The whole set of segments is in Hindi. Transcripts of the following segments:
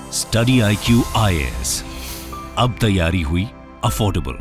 स्टडी IQ IAS, अब तैयारी हुई अफोर्डेबल।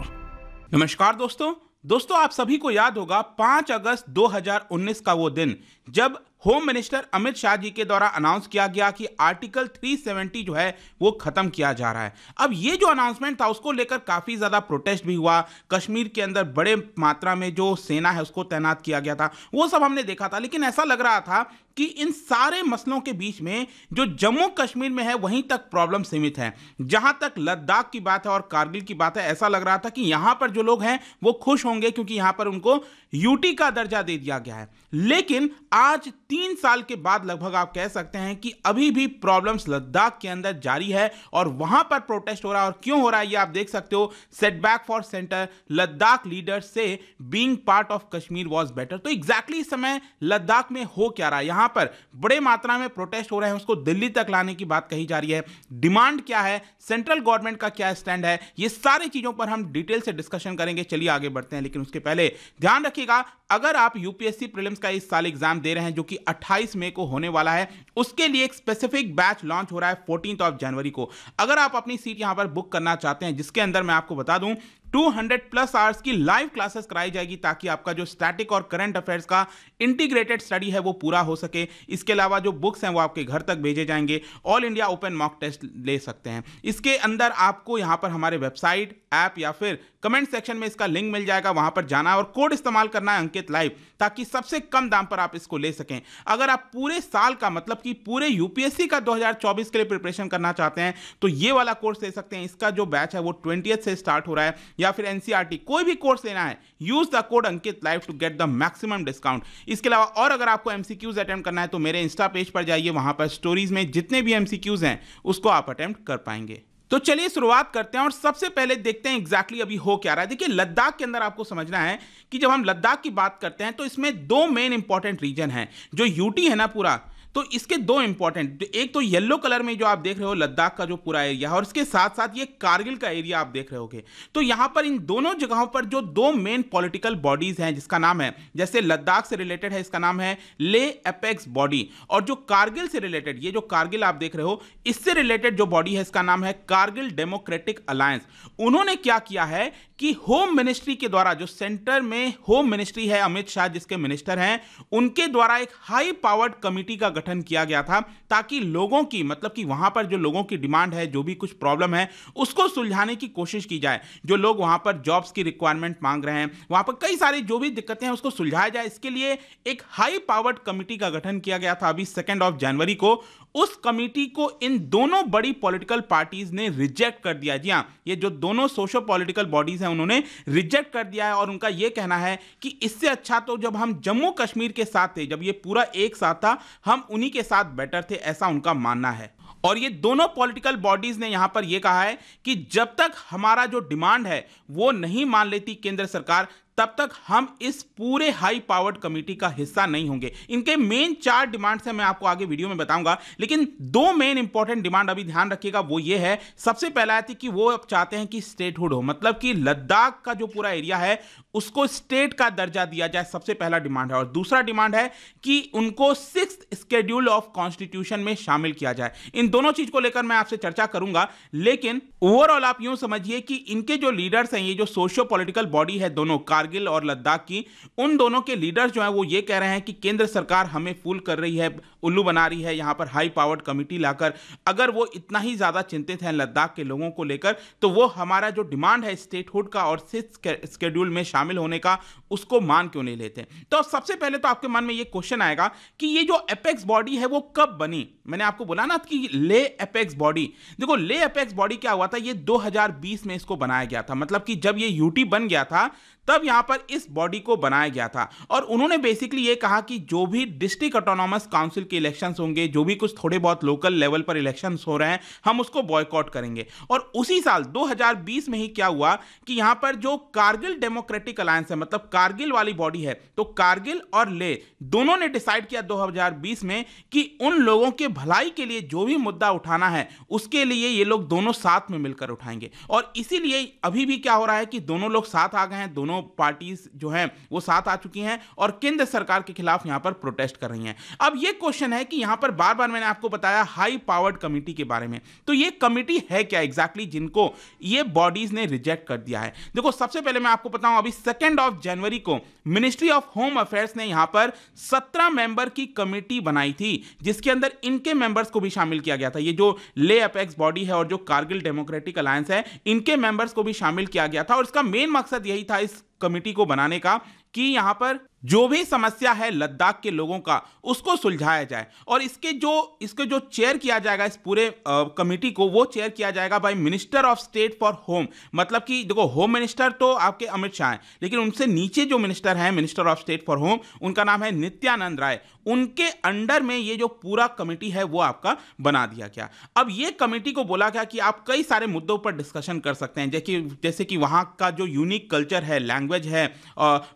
नमस्कार दोस्तों, आप सभी को याद होगा 5 अगस्त 2019 का वो दिन जब होम मिनिस्टर अमित शाह जी के द्वारा अनाउंस किया गया कि आर्टिकल 370 जो है वो खत्म किया जा रहा है। अब ये जो अनाउंसमेंट था उसको लेकर काफी ज्यादा प्रोटेस्ट भी हुआ। कश्मीर के अंदर बड़े मात्रा में जो सेना है उसको तैनात किया गया था, वो सब हमने देखा था। लेकिन ऐसा लग रहा था कि इन सारे मसलों के बीच में जो जम्मू कश्मीर में है वहीं तक प्रॉब्लम सीमित है। जहां तक लद्दाख की बात है और कारगिल की बात है, ऐसा लग रहा था कि यहां पर जो लोग हैं वो खुश होंगे क्योंकि यहां पर उनको यूटी का दर्जा दे दिया गया है। लेकिन आज 3 साल के बाद लगभग आप कह सकते हैं कि अभी भी प्रॉब्लम्स लद्दाख के अंदर जारी है और वहां पर प्रोटेस्ट हो रहा है। और क्यों हो रहा है ये आप देख सकते हो। Setback for centre, Ladakh leaders से being part of Kashmir was better. तो एग्जैक्टली इस समय लद्दाख में हो क्या रहा है, यहां पर बड़े मात्रा में प्रोटेस्ट हो रहे हैं, उसको दिल्ली तक लाने की बात कही जा रही है। डिमांड क्या है, सेंट्रल गवर्नमेंट का क्या स्टैंड है, ये सारी चीजों पर हम डिटेल से डिस्कशन करेंगे। चलिए आगे बढ़ते हैं, लेकिन उसके पहले ध्यान रखिएगा, अगर आप यूपीएससी प्रीलिम्स का इस साल एग्जाम दे रहे हैं जो कि 28 मई को होने वाला है, उसके लिए एक स्पेसिफिक बैच लॉन्च हो रहा है 14 जनवरी को। अगर आप अपनी सीट यहां पर बुक करना चाहते हैं, जिसके अंदर मैं आपको बता दूं 200+ आवर्स की लाइव क्लासेस कराई जाएगी ताकि आपका जो स्टैटिक और करंट अफेयर्स का इंटीग्रेटेड स्टडी है वो पूरा हो सके। इसके अलावा जो बुक्स हैं वो आपके घर तक भेजे जाएंगे। All India open mock test ले सकते हैं। इसके अंदर आपको यहां पर हमारे वेबसाइट, ऐप या फिर कमेंट सेक्शन में इसका लिंक मिल जाएगा, वहां पर जाना है और कोड इस्तेमाल करना है अंकित लाइव, ताकि सबसे कम दाम पर आप इसको ले सकें। अगर आप पूरे साल का मतलब कि पूरे यूपीएससी का 2024 के लिए प्रिपरेशन करना चाहते हैं तो ये वाला कोर्स ले सकते हैं। इसका जो बैच है वो 20th से स्टार्ट हो रहा है। या फिर एनसीईआरटी कोई भी कोर्स लेना है, use the code Ankit live to get the maximum discount. इसके अलावा और अगर आपको एमसीक्यूज अटेम्प्ट करना है तो मेरे इंस्टा पेज पर जाइए, वहां पर स्टोरीज में जितने भी एमसीक्यूज हैं उसको आप अटेम्प्ट कर पाएंगे। तो चलिए शुरुआत करते हैं और सबसे पहले देखते हैं एग्जैक्टली अभी हो क्या रहा है। देखिए, लद्दाख के अंदर आपको समझना है कि जब हम लद्दाख की बात करते हैं तो इसमें 2 मेन इंपॉर्टेंट रीजन है। जो यूटी है ना पूरा, तो इसके 2 इंपॉर्टेंट, एक तो येलो कलर में जो आप देख रहे हो लद्दाख का जो पूरा एरिया है, और इसके साथ साथ ये कारगिल का एरिया आप देख रहे होगे। तो यहां पर इन दोनों जगहों पर जो 2 मेन पॉलिटिकल बॉडीज हैं, जिसका नाम है, जैसे लद्दाख से रिलेटेड है इसका नाम है ले एपेक्स बॉडी, और जो कारगिल से रिलेटेड, ये जो कारगिल आप देख रहे हो इससे रिलेटेड जो बॉडी है इसका नाम है कारगिल डेमोक्रेटिक अलायंस। उन्होंने क्या किया है कि होम मिनिस्ट्री के द्वारा, जो सेंटर में होम मिनिस्ट्री है, अमित शाह जिसके मिनिस्टर हैं, उनके द्वारा एक हाई पावर्ड कमिटी का गठन किया गया था ताकि लोगों की, मतलब कि वहां पर जो लोगों की डिमांड है, जो भी कुछ प्रॉब्लम है उसको सुलझाने की कोशिश की जाए। जो लोग वहां पर जॉब्स की रिक्वायरमेंट मांग रहे हैं, वहां पर कई सारी जो भी दिक्कतें हैं उसको सुलझाया जाए, इसके लिए एक हाई पावर्ड कमिटी का गठन किया गया था अभी 2 जनवरी को। उस कमिटी को इन दोनों बड़ी पॉलिटिकल पार्टीज ने रिजेक्ट कर दिया। जी हां, ये जो दोनों सोशो पॉलिटिकल बॉडीज हैं उन्होंने रिजेक्ट कर दिया है और उनका यह कहना है कि इससे अच्छा तो जब हम जम्मू कश्मीर के साथ थे, जब ये पूरा एक साथ था, हम उन्हीं के साथ बेटर थे, ऐसा उनका मानना है। और ये दोनों पॉलिटिकल बॉडीज ने यहां पर यह कहा है कि जब तक हमारा जो डिमांड है वो नहीं मान लेती केंद्र सरकार, तब तक हम इस पूरे हाई पावर्ड कमिटी का हिस्सा नहीं होंगे। इनके मेन 4 डिमांड्स हैं, मैं आपको आगे वीडियो में बताऊंगा, लेकिन 2 मेन इंपॉर्टेंट डिमांड अभी ध्यान रखिएगा, वो ये है। सबसे पहला है कि वो अब चाहते हैं कि स्टेटहुड हो, मतलब कि लद्दाख का जो पूरा एरिया है उसको स्टेट का दर्जा दिया जाए, सबसे पहला डिमांड है। और दूसरा डिमांड है कि उनको 6th शेड्यूल ऑफ कॉन्स्टिट्यूशन में शामिल किया जाए। इन दोनों चीज को लेकर मैं आपसे चर्चा करूंगा, लेकिन ओवरऑल आप यूं समझिए कि इनके जो लीडर्स हैं, ये जो सोशियो पॉलिटिकल बॉडी है दोनों कारगिल और लद्दाख की, उन दोनों के लीडर्स जो हैं वो ये कह रहे हैं कि केंद्र सरकार हमें फूल कर रही है, उल्लू बना रही है यहां पर हाई पावर्ड कमिटी लाकर। अगर वो इतना ही ज्यादा चिंतित हैं लद्दाख के लोगों को लेकर, तो वो हमारा जो डिमांड है स्टेटहुड का और 6th शेड्यूल में शामिल होने का, उसको मान क्यों नहीं लेते। तो सबसे पहले तो आपके मन में ये क्वेश्चन आएगा कि ये जो एपेक्स बॉडी है वो कब बनी। मैंने आपको बोला ना कि ले एपेक्स बॉडी, देखो ले एपेक्स बॉडी क्या हुआ था, ये 2020 में इसको बनाया गया था। मतलब कि जब ये यूटी बन गया था तब यहां पर इस बॉडी को बनाया गया था और उन्होंने बेसिकली ये कहा कि जो भी डिस्ट्रिक्ट ऑटोनॉमस काउंसिल के इलेक्शंस होंगे, जो भी कुछ थोड़े बहुत लोकल लेवल पर इलेक्शंस हो रहे हैं, हम उसको बॉयकॉट करेंगे। और उसी साल 2020 में ही क्या हुआ कि यहां पर जो कारगिल डेमोक्रेटिक अलायंस है, मतलब कारगिल वाली बॉडी है, तो कारगिल और ले दोनों ने डिसाइड किया 2020 में कि उन लोगों के भलाई के लिए जो भी मुद्दा उठाना है उसके लिए ये लोग दोनों साथ में मिलकर उठाएंगे। और इसीलिए अभी भी क्या हो रहा है कि दोनों लोग साथ आ गए हैं, दोनों पार्टीज जो हैं वो साथ आ चुकी हैं और केंद्र सरकार के खिलाफ यहां पर प्रोटेस्ट कर रही हैं। अब ये क्वेश्चन है कि यहां पर बार बार मैंने आपको बताया हाई पावर्ड कमिटी के बारे में, तो ये कमिटी है क्या एग्जैक्टली जिनको ये बॉडीज ने रिजेक्ट कर दिया है। देखो सबसे पहले मैं आपको बताऊं, अभी 2 जनवरी को मिनिस्ट्री ऑफ होम अफेयर्स ने यहां पर 17 मेंबर की कमिटी बनाई थी, जिसके अंदर इनके मेंबर्स को भी शामिल किया गया था। ये जो ले अपेक्स बॉडी है और जो कारगिल डेमोक्रेटिक अलायंस है, इनके मेंबर्स को भी शामिल किया गया था और इसका मेन मकसद यही था इस कमिटी को बनाने का कि यहां पर जो भी समस्या है लद्दाख के लोगों का उसको सुलझाया जाए। और इसके जो चेयर किया जाएगा इस पूरे कमिटी को, वो चेयर किया जाएगा by minister of state for home. मतलब कि देखो होम मिनिस्टर तो आपके अमित शाह हैं, लेकिन उनसे नीचे जो मिनिस्टर हैं minister of state for home, उनका नाम है नित्यानंद राय। उनके अंडर में ये जो पूरा कमिटी है वो आपका बना दिया गया। अब ये कमिटी को बोला गया कि आप कई सारे मुद्दों पर डिस्कशन कर सकते हैं, जैसे कि वहाँ का जो यूनिक कल्चर है, लैंग्वेज है,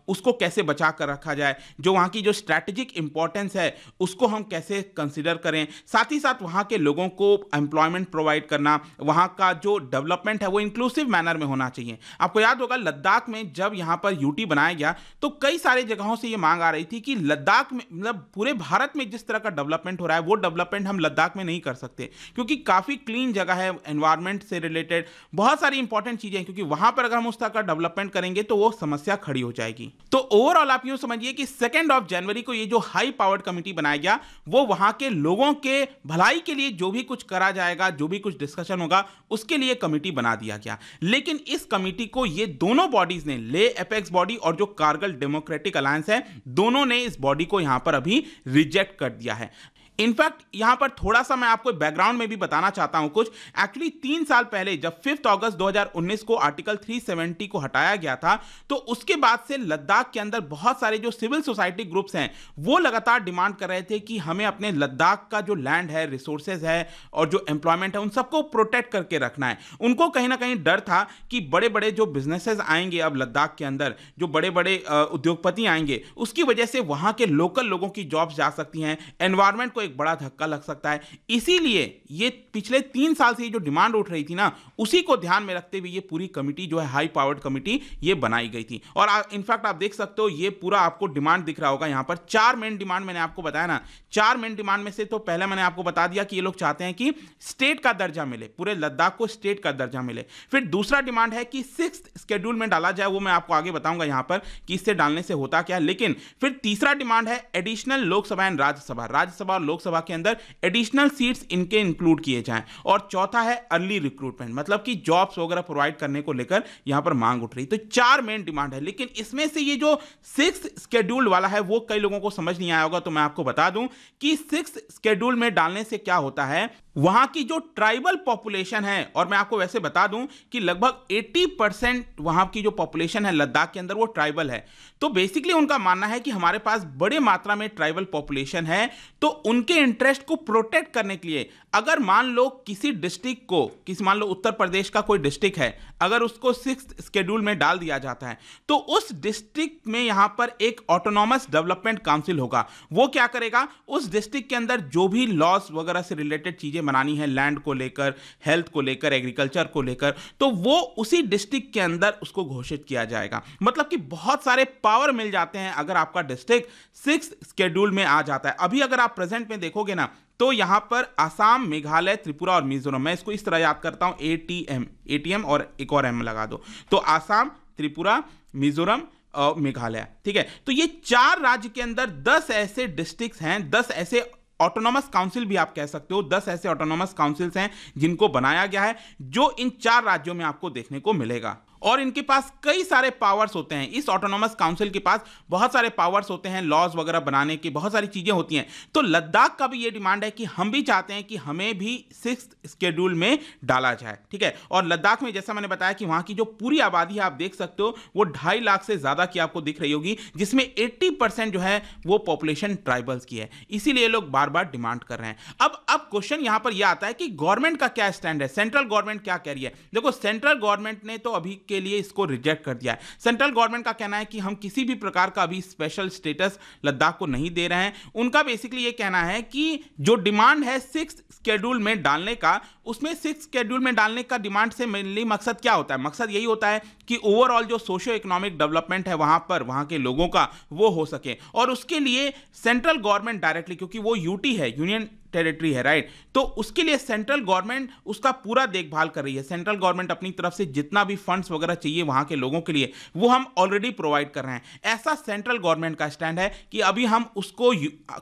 उसको कैसे बचा कर रखा जाए, जो वहाँ की जो स्ट्रैटेजिक इंपॉर्टेंस है उसको हम कैसे कंसिडर करें, साथ ही साथ वहाँ के लोगों को एम्प्लॉयमेंट प्रोवाइड करना, वहाँ का जो डेवलपमेंट है वो इंक्लूसिव मैनर में होना चाहिए। आपको याद होगा लद्दाख में जब यहाँ पर यूटी बनाया गया तो कई सारे जगहों से ये मांग आ रही थी कि लद्दाख में, मतलब पूरे भारत में जिस तरह का डेवलपमेंट हो रहा है वो डेवलपमेंट हम लद्दाख में नहीं कर सकते, क्योंकि काफी क्लीन जगह है, एनवायरमेंट से रिलेटेड बहुत सारी इंपॉर्टेंट चीजें हैं, क्योंकि वहां पर अगर हम उस तरह का डेवलपमेंट करेंगे तो वो समस्या खड़ी हो जाएगी। तो ओवरऑल आप यूं समझिए कि 2 जनवरी को ये जो हाई पावर्ड कमिटी बनाया गया वो वहां के लोगों के भलाई के लिए जो भी कुछ करा जाएगा, जो भी कुछ डिस्कशन होगा उसके लिए कमिटी बना दिया गया। लेकिन इस कमिटी को ये दोनों बॉडीज ने, ले एपेक्स बॉडी और जो कारगिल डेमोक्रेटिक अलायंस है, दोनों ने इस बॉडी को यहां पर अभी रिजेक्ट कर दिया है। इनफैक्ट यहां पर थोड़ा सा मैं आपको बैकग्राउंड में भी बताना चाहता हूं कुछ। एक्चुअली 3 साल पहले जब 5 अगस्त 2019 को आर्टिकल 370 को हटाया गया था, तो उसके बाद से लद्दाख के अंदर बहुत सारे जो सिविल सोसाइटी ग्रुप्स हैं वो लगातार डिमांड कर रहे थे कि हमें अपने लद्दाख का जो लैंड है, रिसोर्सेज है और जो एम्प्लॉयमेंट है उन सबको प्रोटेक्ट करके रखना है। उनको कहीं ना कहीं डर था कि बड़े बड़े जो बिजनेसेस आएंगे अब लद्दाख के अंदर, जो बड़े बड़े उद्योगपति आएंगे, उसकी वजह से वहां के लोकल लोगों की जॉब्स जा सकती हैं, एनवायरमेंट को एक बड़ा धक्का लग सकता है। इसीलिए ये पिछले 3 साल से जो डिमांड उठ रही थी ना, उसी को ध्यान में रखते हुए ये पूरी कमिटी जो है हाई पावर्ड कमिटी ये बनाई गई थी। और इनफैक्ट आप देख सकते हो ये पूरा आपको डिमांड दिख रहा होगा यहां पर। 4 मेन डिमांड मैंने आपको बताया ना, 4 मेन डिमांड में से तो पहले मैंने आपको बता दिया कि ये लोग चाहते हैं कि स्टेट का दर्जा मिले, पूरे लद्दाख को स्टेट का दर्जा मिले। फिर दूसरा डिमांड है कि 6th शेड्यूल में डाला जाए, वो मैं आपको आगे बताऊंगा यहां पर कि इससे डालने से होता क्या है। लेकिन फिर तीसरा डिमांड है एडिशनल लोकसभा एंड राज्यसभा और लोकसभा के अंदर एडिशनल सीट्स इनके इंक्लूड किए जाएं। और चौथा है अर्ली रिक्रूटमेंट, मतलब कि जॉब्स वगैरह प्रोवाइड करने को लेकर यहां पर मांग उठ रही। तो 4 मेन डिमांड है, लेकिन इसमें से ये जो 6th शेड्यूल वाला है वो कई लोगों को समझ नहीं आया होगा, तो मैं आपको बता दूं कि 6th शेड्यूल में डालने से क्या होता है, वहां की जो ट्राइबल पॉपुलेशन है, और मैं आपको वैसे बता दूं कि लगभग 80% वहां की जो पॉपुलेशन है लद्दाख के अंदर वो ट्राइबल है। तो बेसिकली उनका मानना है कि हमारे पास बड़े मात्रा में ट्राइबल पॉपुलेशन है, तो उनके इंटरेस्ट को प्रोटेक्ट करने के लिए अगर मान लो किसी डिस्ट्रिक्ट को, मान लो उत्तर प्रदेश का कोई डिस्ट्रिक्ट है, अगर उसको 6th शेड्यूल में डाल दिया जाता है तो उस डिस्ट्रिक्ट में यहां पर एक ऑटोनॉमस डेवलपमेंट काउंसिल होगा। वो क्या करेगा, उस डिस्ट्रिक्ट के अंदर जो भी लॉज वगैरह से रिलेटेड चीजें बनानी है, लैंड को लेकर, हेल्थ को लेकर, एग्रीकल्चर को लेकर, तो वो उसी डिस्ट्रिक्ट के अंदर उसको घोषित किया जाएगा। मतलब कि बहुत सारे पावर मिल जाते हैं अगर आपका डिस्ट्रिक्ट 6th शेड्यूल में आ जाता है। अभी अगर आप प्रेजेंट में देखोगे ना, तो यहां पर आसाम, मेघालय, त्रिपुरा और मिजोरम, मैं इसको इस तरह याद करता हूं, एटीएम और एक और एम लगा दो, तो आसाम, त्रिपुरा, मिजोरम और मेघालय, ठीक है। तो ये 4 राज्य के अंदर 10 ऐसे डिस्ट्रिक्ट्स हैं, 10 ऐसे ऑटोनॉमस काउंसिल भी आप कह सकते हो, 10 ऐसे ऑटोनॉमस काउंसिल्स हैं जिनको बनाया गया है, जो इन 4 राज्यों में आपको देखने को मिलेगा। और इनके पास कई सारे पावर्स होते हैं, इस ऑटोनॉमस काउंसिल के पास बहुत सारे पावर्स होते हैं, लॉज वगैरह बनाने की बहुत सारी चीजें होती हैं। तो लद्दाख का भी ये डिमांड है कि हम भी चाहते हैं कि हमें भी 6th शेड्यूल में डाला जाए, ठीक है। और लद्दाख में जैसा मैंने बताया कि वहां की जो पूरी आबादी है आप देख सकते हो वो 2.5 लाख से ज्यादा की आपको दिख रही होगी, जिसमें 80% जो है वो पॉपुलेशन ट्राइबल्स की है। इसीलिए लोग बार बार डिमांड कर रहे हैं। अब क्वेश्चन यहां पर यह आता है कि गवर्नमेंट का क्या स्टैंड है, सेंट्रल गवर्नमेंट क्या कह रही है। देखो सेंट्रल गवर्नमेंट ने तो अभी उसके लिए इसको रिजेक्ट कर दिया है। सेंट्रल गवर्नमेंट का कहना है कि हम किसी भी प्रकार का अभी स्पेशल स्टेटस लद्दाख को नहीं दे रहे हैं। उनका बेसिकली ये कहना है कि जो डिमांड है 6th शेड्यूल में डालने का, उसमें 6th शेड्यूल में डालने का डिमांड से मेनली मकसद क्या होता है? मकसद यही होता है कि ओवरऑल जो सोशियो इकोनॉमिक डेवलपमेंट है वहां पर, वहां के लोगों का, वो हो सके। और उसके लिए सेंट्रल गवर्नमेंट डायरेक्टली, क्योंकि वो यूटी है, यूनियन टेरिटरी है, राइट, तो उसके लिए सेंट्रल गवर्नमेंट उसका पूरा देखभाल कर रही है। सेंट्रल गवर्नमेंट अपनी तरफ से जितना भी फंड्स वगैरह चाहिए वहां के लोगों के लिए, वो हम ऑलरेडी प्रोवाइड कर रहे हैं। ऐसा सेंट्रल गवर्नमेंट का स्टैंड है कि अभी हम उसको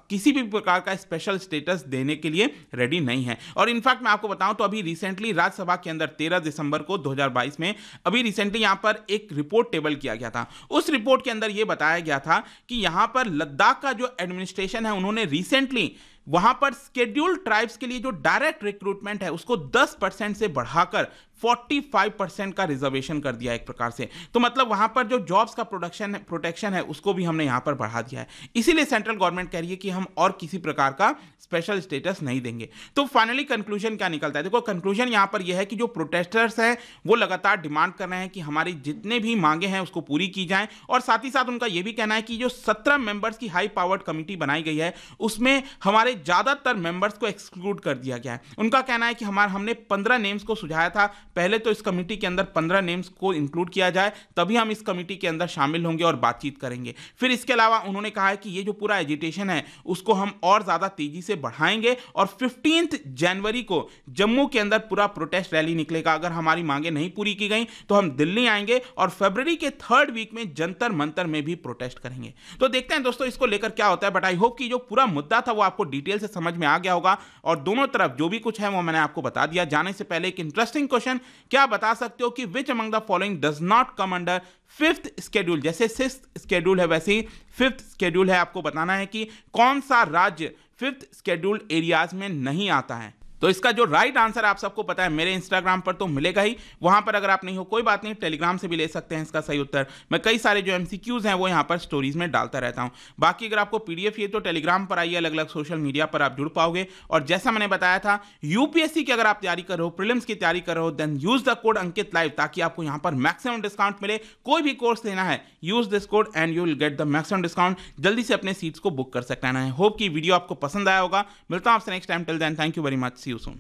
किसी भी प्रकार का स्पेशल स्टेटस देने के लिए रेडी नहीं है। और इनफैक्ट मैं आपको बताऊं तो अभी रिसेंटली राज्यसभा के अंदर 13 दिसंबर को 2022 में अभी रिसेंटली यहां पर एक रिपोर्ट टेबल किया गया था। उस रिपोर्ट के अंदर यह बताया गया था कि यहां पर लद्दाख का जो एडमिनिस्ट्रेशन है, उन्होंने रिसेंटली वहां पर शेड्यूल्ड ट्राइब्स के लिए जो डायरेक्ट रिक्रूटमेंट है उसको 10% से बढ़ाकर 45% का रिजर्वेशन कर दिया एक प्रकार से। तो मतलब वहां पर जो जॉब्स का प्रोटेक्शन है उसको भी हमने यहां पर बढ़ा दिया है। इसीलिए सेंट्रल गवर्नमेंट कह रही है कि हम और किसी प्रकार का स्पेशल स्टेटस नहीं देंगे। तो फाइनली कंक्लूजन क्या निकलता है? देखो, कंक्लूजन यहां पर यह है कि जो प्रोटेस्टर्स हैं वो लगातार डिमांड कर रहे हैं कि हमारी जितने भी मांगे हैं उसको पूरी की जाए। और साथ ही साथ उनका यह भी कहना है कि जो 17 मेंबर्स की हाई पावर्ड कमिटी बनाई गई है उसमें हमारे ज्यादातर मेंबर्स को एक्सक्लूड कर दिया गया है। उनका कहना है कि हमने 15 नेम्स को सुझाया था, पहले तो इस कमेटी के अंदर 15 नेम्स को इंक्लूड किया जाए, तभी हम इस कमेटी के अंदर शामिल होंगे और बातचीत करेंगे। फिर इसके अलावा उन्होंने कहा है कि ये जो पूरा एजिटेशन है उसको हम और ज्यादा तेजी से बढ़ाएंगे और 15 जनवरी को जम्मू के अंदर पूरा प्रोटेस्ट रैली निकलेगा। अगर हमारी मांगे नहीं पूरी की गई तो हम दिल्ली आएंगे और फरवरी के 3rd वीक में जंतर मंतर में भी प्रोटेस्ट करेंगे। तो देखते हैं दोस्तों इसको लेकर क्या होता है। बट आई होप कि जो पूरा मुद्दा था वो आपको डिटेल से समझ में आ गया होगा और दोनों तरफ जो भी कुछ है वो मैंने आपको बता दिया। जाने से पहले एक इंटरेस्टिंग क्वेश्चन, क्या बता सकते हो कि which among the following does not come under 5th schedule? जैसे 6th शेड्यूल है वैसे ही 5th शेड्यूल है। आपको बताना है कि कौन सा राज्य 5th शेड्यूल एरियाज में नहीं आता है। तो इसका जो राइट आंसर आप सबको पता है, मेरे इंस्टाग्राम पर तो मिलेगा ही, वहां पर अगर आप नहीं हो कोई बात नहीं, टेलीग्राम से भी ले सकते हैं इसका सही उत्तर। मैं कई सारे जो MCQs हैं वो यहां पर स्टोरीज में डालता रहता हूं। बाकी अगर आपको PDF चाहिए तो टेलीग्राम पर आइए, अलग अलग सोशल मीडिया पर आप जुड़ पाओगे। और जैसा मैंने बताया था, यूपीएससी की अगर आप तैयारी कर रहे हो, प्रीलिम्स की तैयारी कर रहे हो, then use the code Ankit live ताकि आपको यहां पर मैक्सिमम डिस्काउंट मिले। कोई भी कोर्स लेना है, use this code and you will get the maximum discount. जल्दी से अपने सीट्स को बुक कर सकते हैं। होप कि वीडियो आपको पसंद आया होगा। मिलता हूं आपसे next time. Till then thank you very much, see you soon.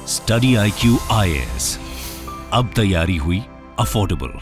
Study IQ IAS, अब तैयारी हुई अफोर्डेबल।